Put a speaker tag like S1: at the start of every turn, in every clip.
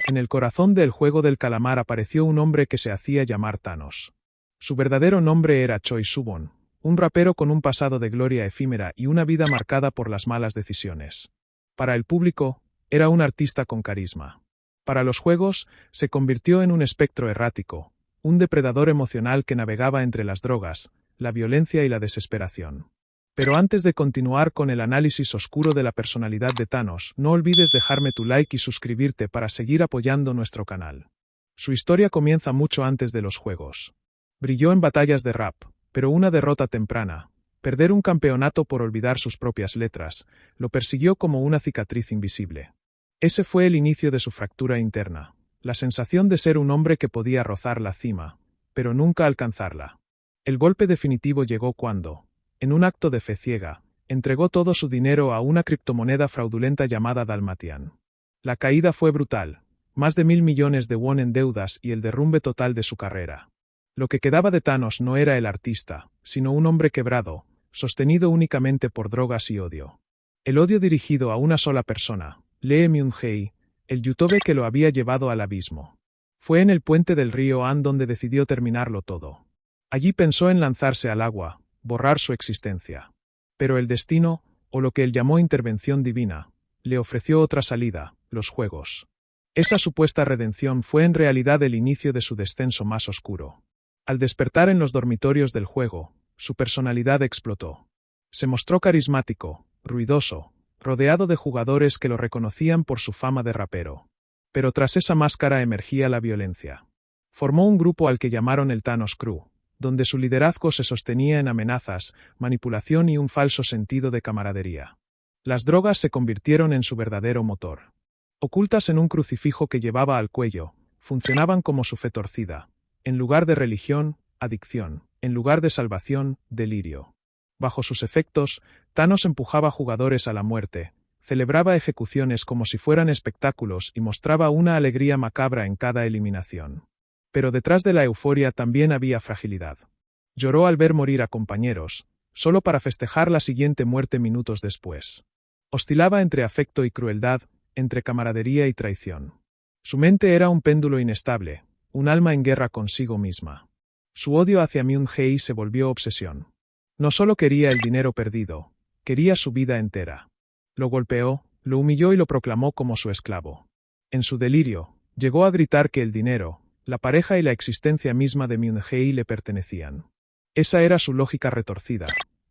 S1: En el corazón del juego del calamar apareció un hombre que se hacía llamar Thanos. Su verdadero nombre era Choi Subon, un rapero con un pasado de gloria efímera y una vida marcada por las malas decisiones. Para el público, era un artista con carisma. Para los juegos, se convirtió en un espectro errático, un depredador emocional que navegaba entre las drogas, la violencia y la desesperación. Pero antes de continuar con el análisis oscuro de la personalidad de Thanos, no olvides dejarme tu like y suscribirte para seguir apoyando nuestro canal. Su historia comienza mucho antes de los juegos. Brilló en batallas de rap, pero una derrota temprana, perder un campeonato por olvidar sus propias letras, lo persiguió como una cicatriz invisible. Ese fue el inicio de su fractura interna, la sensación de ser un hombre que podía rozar la cima, pero nunca alcanzarla. El golpe definitivo llegó cuando, en un acto de fe ciega, entregó todo su dinero a una criptomoneda fraudulenta llamada Dalmatian. La caída fue brutal, más de 1.000 millones de won en deudas y el derrumbe total de su carrera. Lo que quedaba de Thanos no era el artista, sino un hombre quebrado, sostenido únicamente por drogas y odio. El odio dirigido a una sola persona, Lee Myung-jae, el youtuber que lo había llevado al abismo. Fue en el puente del río Han donde decidió terminarlo todo. Allí pensó en lanzarse al agua, borrar su existencia. Pero el destino, o lo que él llamó intervención divina, le ofreció otra salida, los juegos. Esa supuesta redención fue en realidad el inicio de su descenso más oscuro. Al despertar en los dormitorios del juego, su personalidad explotó. Se mostró carismático, ruidoso, rodeado de jugadores que lo reconocían por su fama de rapero. Pero tras esa máscara emergía la violencia. Formó un grupo al que llamaron el Thanos Crew, donde su liderazgo se sostenía en amenazas, manipulación y un falso sentido de camaradería. Las drogas se convirtieron en su verdadero motor. Ocultas en un crucifijo que llevaba al cuello, funcionaban como su fe torcida. En lugar de religión, adicción. En lugar de salvación, delirio. Bajo sus efectos, Thanos empujaba jugadores a la muerte, celebraba ejecuciones como si fueran espectáculos y mostraba una alegría macabra en cada eliminación. Pero detrás de la euforia también había fragilidad. Lloró al ver morir a compañeros, solo para festejar la siguiente muerte minutos después. Oscilaba entre afecto y crueldad, entre camaradería y traición. Su mente era un péndulo inestable, un alma en guerra consigo misma. Su odio hacia Myung-jae se volvió obsesión. No solo quería el dinero perdido, quería su vida entera. Lo golpeó, lo humilló y lo proclamó como su esclavo. En su delirio, llegó a gritar que el dinero, la pareja y la existencia misma de Myung-jae le pertenecían. Esa era su lógica retorcida,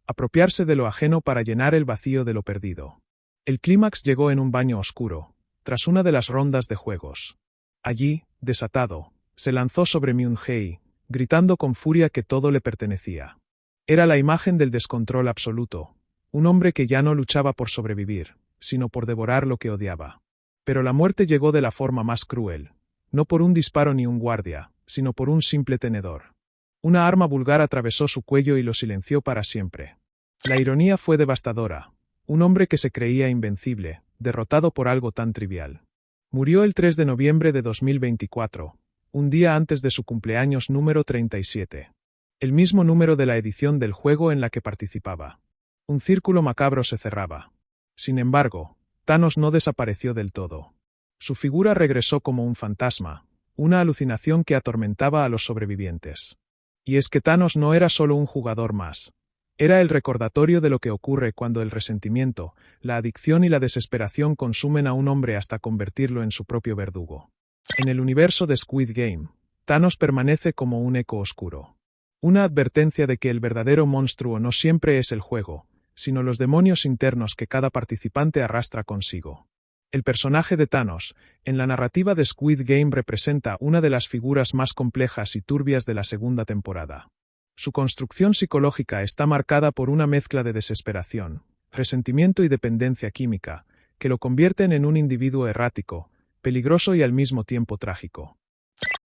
S1: apropiarse de lo ajeno para llenar el vacío de lo perdido. El clímax llegó en un baño oscuro, tras una de las rondas de juegos. Allí, desatado, se lanzó sobre Myung-jae, gritando con furia que todo le pertenecía. Era la imagen del descontrol absoluto, un hombre que ya no luchaba por sobrevivir, sino por devorar lo que odiaba. Pero la muerte llegó de la forma más cruel. No por un disparo ni un guardia, sino por un simple tenedor. Una arma vulgar atravesó su cuello y lo silenció para siempre. La ironía fue devastadora. Un hombre que se creía invencible, derrotado por algo tan trivial. Murió el 3 de noviembre de 2024, un día antes de su cumpleaños número 37. El mismo número de la edición del juego en la que participaba. Un círculo macabro se cerraba. Sin embargo, Thanos no desapareció del todo. Su figura regresó como un fantasma, una alucinación que atormentaba a los sobrevivientes. Y es que Thanos no era solo un jugador más. Era el recordatorio de lo que ocurre cuando el resentimiento, la adicción y la desesperación consumen a un hombre hasta convertirlo en su propio verdugo. En el universo de Squid Game, Thanos permanece como un eco oscuro. Una advertencia de que el verdadero monstruo no siempre es el juego, sino los demonios internos que cada participante arrastra consigo. El personaje de Thanos, en la narrativa de Squid Game, representa una de las figuras más complejas y turbias de la segunda temporada. Su construcción psicológica está marcada por una mezcla de desesperación, resentimiento y dependencia química, que lo convierten en un individuo errático, peligroso y al mismo tiempo trágico.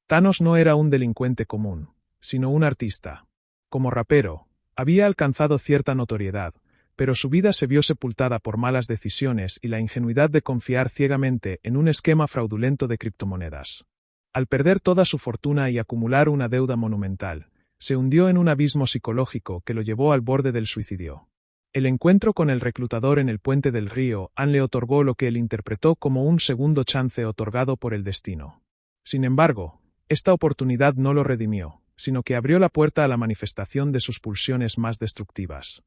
S1: Thanos no era un delincuente común, sino un artista. Como rapero, había alcanzado cierta notoriedad, pero su vida se vio sepultada por malas decisiones y la ingenuidad de confiar ciegamente en un esquema fraudulento de criptomonedas. Al perder toda su fortuna y acumular una deuda monumental, se hundió en un abismo psicológico que lo llevó al borde del suicidio. El encuentro con el reclutador en el puente del río Han le otorgó lo que él interpretó como un segundo chance otorgado por el destino. Sin embargo, esta oportunidad no lo redimió, sino que abrió la puerta a la manifestación de sus pulsiones más destructivas.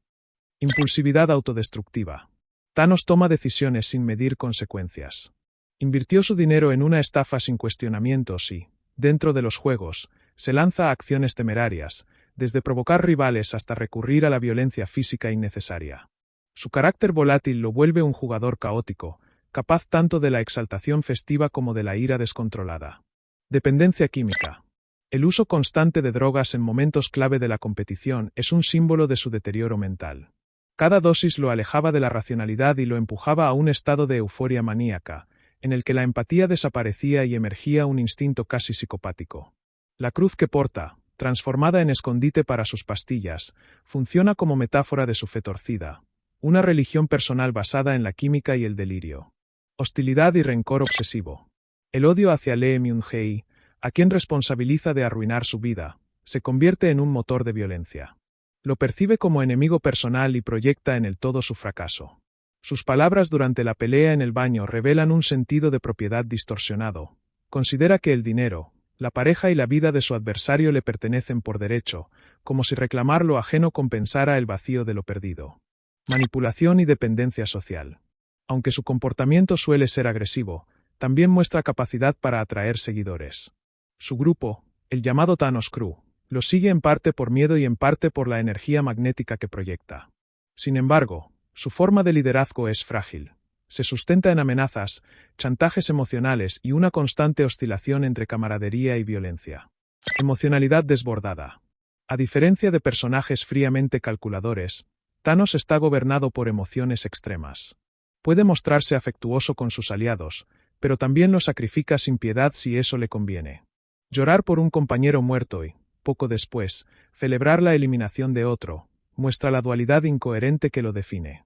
S1: Impulsividad autodestructiva. Thanos toma decisiones sin medir consecuencias. Invirtió su dinero en una estafa sin cuestionamientos y, dentro de los juegos, se lanza a acciones temerarias, desde provocar rivales hasta recurrir a la violencia física innecesaria. Su carácter volátil lo vuelve un jugador caótico, capaz tanto de la exaltación festiva como de la ira descontrolada. Dependencia química. El uso constante de drogas en momentos clave de la competición es un símbolo de su deterioro mental. Cada dosis lo alejaba de la racionalidad y lo empujaba a un estado de euforia maníaca, en el que la empatía desaparecía y emergía un instinto casi psicopático. La cruz que porta, transformada en escondite para sus pastillas, funciona como metáfora de su fe torcida, una religión personal basada en la química y el delirio. Hostilidad y rencor obsesivo. El odio hacia Lee Myung-jae, a quien responsabiliza de arruinar su vida, se convierte en un motor de violencia. Lo percibe como enemigo personal y proyecta en él todo su fracaso. Sus palabras durante la pelea en el baño revelan un sentido de propiedad distorsionado. Considera que el dinero, la pareja y la vida de su adversario le pertenecen por derecho, como si reclamar lo ajeno compensara el vacío de lo perdido. Manipulación y dependencia social. Aunque su comportamiento suele ser agresivo, también muestra capacidad para atraer seguidores. Su grupo, el llamado Thanos Crew, lo sigue en parte por miedo y en parte por la energía magnética que proyecta. Sin embargo, su forma de liderazgo es frágil. Se sustenta en amenazas, chantajes emocionales y una constante oscilación entre camaradería y violencia. Emocionalidad desbordada. A diferencia de personajes fríamente calculadores, Thanos está gobernado por emociones extremas. Puede mostrarse afectuoso con sus aliados, pero también lo sacrifica sin piedad si eso le conviene. Llorar por un compañero muerto y, poco después, celebrar la eliminación de otro, muestra la dualidad incoherente que lo define.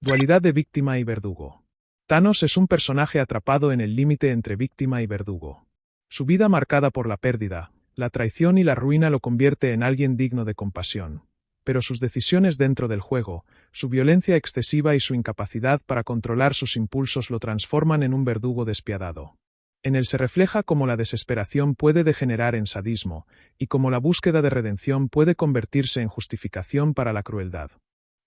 S1: Dualidad de víctima y verdugo. Thanos es un personaje atrapado en el límite entre víctima y verdugo. Su vida marcada por la pérdida, la traición y la ruina lo convierte en alguien digno de compasión. Pero sus decisiones dentro del juego, su violencia excesiva y su incapacidad para controlar sus impulsos lo transforman en un verdugo despiadado. En él se refleja cómo la desesperación puede degenerar en sadismo, y cómo la búsqueda de redención puede convertirse en justificación para la crueldad.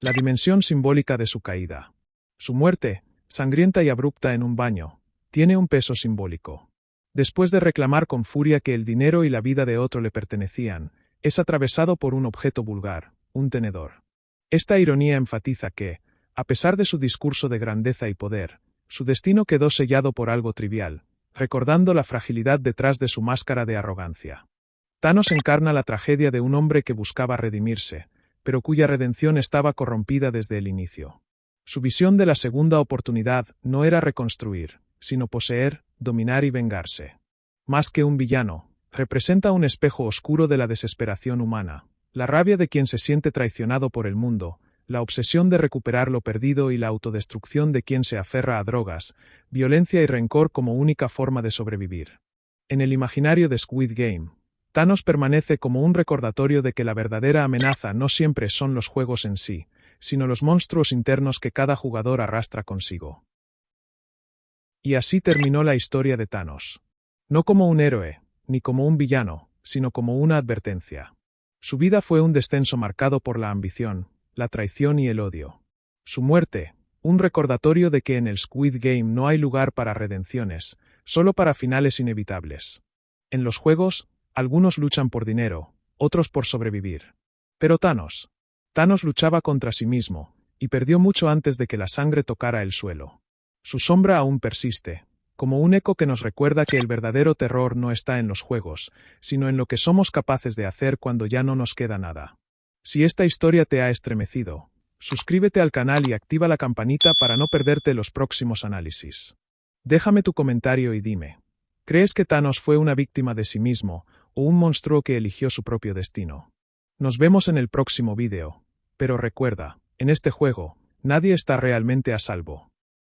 S1: La dimensión simbólica de su caída. Su muerte, sangrienta y abrupta en un baño, tiene un peso simbólico. Después de reclamar con furia que el dinero y la vida de otro le pertenecían, es atravesado por un objeto vulgar, un tenedor. Esta ironía enfatiza que, a pesar de su discurso de grandeza y poder, su destino quedó sellado por algo trivial, recordando la fragilidad detrás de su máscara de arrogancia. Thanos encarna la tragedia de un hombre que buscaba redimirse, pero cuya redención estaba corrompida desde el inicio. Su visión de la segunda oportunidad no era reconstruir, sino poseer, dominar y vengarse. Más que un villano, representa un espejo oscuro de la desesperación humana, la rabia de quien se siente traicionado por el mundo, la obsesión de recuperar lo perdido y la autodestrucción de quien se aferra a drogas, violencia y rencor como única forma de sobrevivir. En el imaginario de Squid Game, Thanos permanece como un recordatorio de que la verdadera amenaza no siempre son los juegos en sí, sino los monstruos internos que cada jugador arrastra consigo. Y así terminó la historia de Thanos. No como un héroe, ni como un villano, sino como una advertencia. Su vida fue un descenso marcado por la ambición, la traición y el odio. Su muerte, un recordatorio de que en el Squid Game no hay lugar para redenciones, solo para finales inevitables. En los juegos, algunos luchan por dinero, otros por sobrevivir. Pero Thanos luchaba contra sí mismo, y perdió mucho antes de que la sangre tocara el suelo. Su sombra aún persiste, como un eco que nos recuerda que el verdadero terror no está en los juegos, sino en lo que somos capaces de hacer cuando ya no nos queda nada. Si esta historia te ha estremecido, suscríbete al canal y activa la campanita para no perderte los próximos análisis. Déjame tu comentario y dime, ¿crees que Thanos fue una víctima de sí mismo, o un monstruo que eligió su propio destino? Nos vemos en el próximo vídeo, pero recuerda, en este juego, nadie está realmente a salvo.